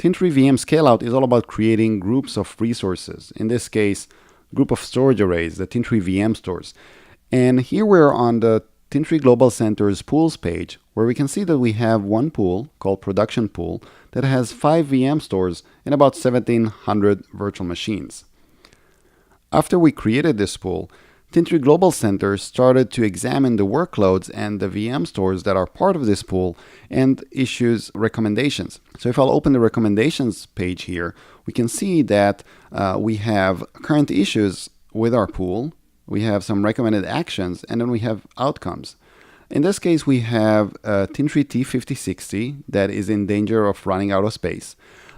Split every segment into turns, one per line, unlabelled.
Tintri VM Scaleout is all about creating groups of resources. In this case, group of storage arrays, the Tintri VM stores. And here we're on the Tintri Global Center's pools page, where we can see that we have one pool called Production Pool that has 5 VM stores and about 1,700 virtual machines. After we created this pool, Tintri Global Center started to examine the workloads and the VM stores that are part of this pool and issues recommendations. So if I'll open the recommendations page here, we can see that we have current issues with our pool, we have some recommended actions, and then we have outcomes. In this case, we have Tintri T5060 that is in danger of running out of space.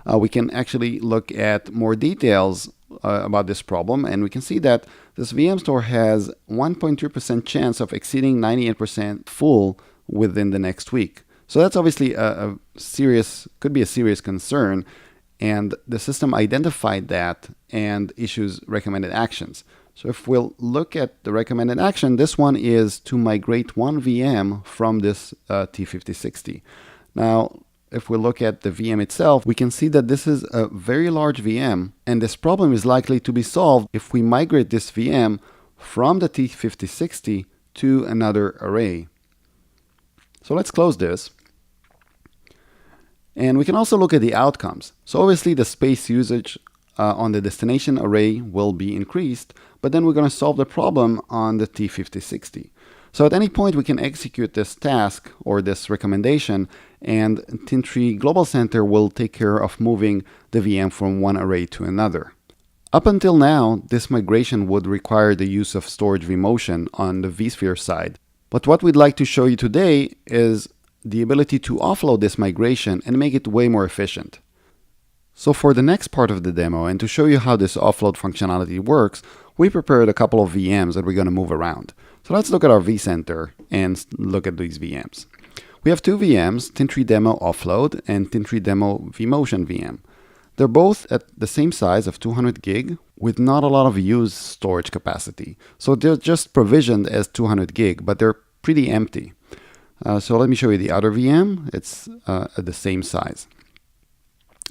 We can actually look at more details about this problem, and we can see that this VM store has 1.2% chance of exceeding 98% full within the next week. So that's obviously could be a serious concern, and the system identified that and issues recommended actions. So if we'll look at the recommended action, this one is to migrate one VM from this T5060. Now, if we look at the VM itself, we can see that this is a very large VM, and this problem is likely to be solved if we migrate this VM from the T5060 to another array. So let's close this. And we can also look at the outcomes. So obviously the space usage on the destination array will be increased, but then we're going to solve the problem on the T5060. So at any point we can execute this task or this recommendation, and Tintri Global Center will take care of moving the VM from one array to another. Up until now, this migration would require the use of storage vMotion on the vSphere side. But what we'd like to show you today is the ability to offload this migration and make it way more efficient. So for the next part of the demo, and to show you how this offload functionality works, we prepared a couple of VMs that we're going to move around. So let's look at our vCenter and look at these VMs. We have two VMs, Tintri Demo Offload and Tintri Demo vMotion VM. They're both at the same size of 200 gig with not a lot of used storage capacity. So they're just provisioned as 200 gig, but they're pretty empty. So let me show you the other VM. It's at the same size.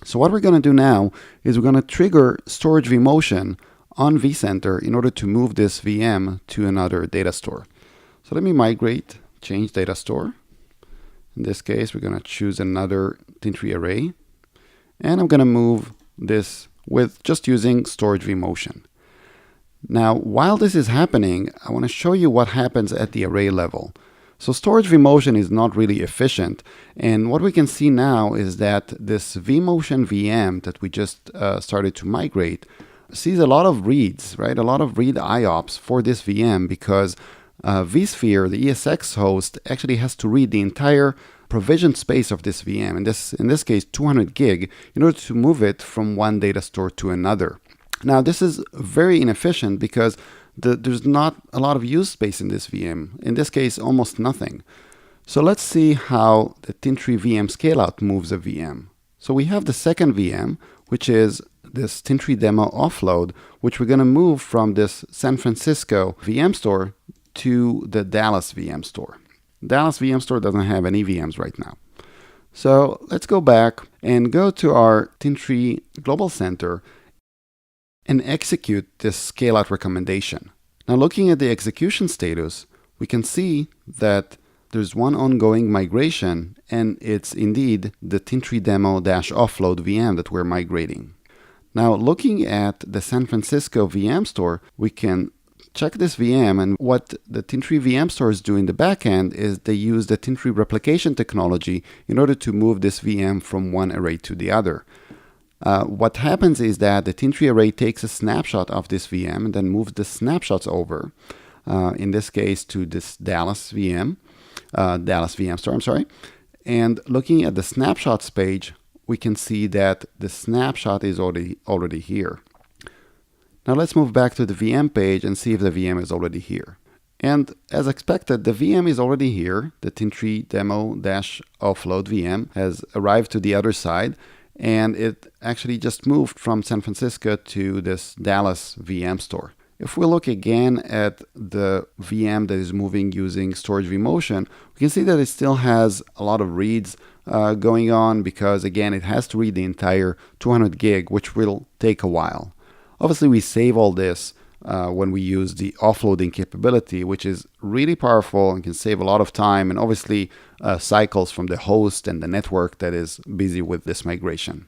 So what we're going to do now is we're going to trigger storage vMotion on vCenter in order to move this VM to another data store. So let me migrate, change data store. In this case, we're going to choose another Tintri array. And I'm going to move this with just using storage vMotion. Now, while this is happening, I want to show you what happens at the array level. So storage vMotion is not really efficient. And what we can see now is that this vMotion VM that we just started to migrate sees a lot of reads, right? A lot of read IOPS for this VM because vSphere, the ESX host, actually has to read the entire provisioned space of this VM, in this case 200 gig, in order to move it from one data store to another. Now this is very inefficient because there's not a lot of use space in this VM. In this case, almost nothing. So let's see how the Tintri VM Scaleout moves a VM. So we have the second VM, which is this Tintri Demo Offload, which we're going to move from this San Francisco VM store to the Dallas VM store. Dallas VM store doesn't have any VMs right now. So let's go back and go to our Tintri Global Center and execute this scale-out recommendation. Now looking at the execution status, we can see that there's one ongoing migration, and it's indeed the Tintri Demo-Offload VM that we're migrating. Now looking at the San Francisco VM store, we can check this VM, and what the Tintri VM stores do in the backend is they use the Tintri replication technology in order to move this VM from one array to the other. What happens is that the Tintri array takes a snapshot of this VM and then moves the snapshots over, in this case to this Dallas VM store, And looking at the snapshots page, we can see that the snapshot is already here. Now let's move back to the VM page and see if the VM is already here. And as expected, the VM is already here. The Tintri Demo-Offload VM has arrived to the other side, and it actually just moved from San Francisco to this Dallas VM store. If we look again at the VM that is moving using storage vMotion, we can see that it still has a lot of reads going on, because again, it has to read the entire 200 gig, which will take a while. Obviously, we save all this when we use the offloading capability, which is really powerful and can save a lot of time and obviously cycles from the host and the network that is busy with this migration.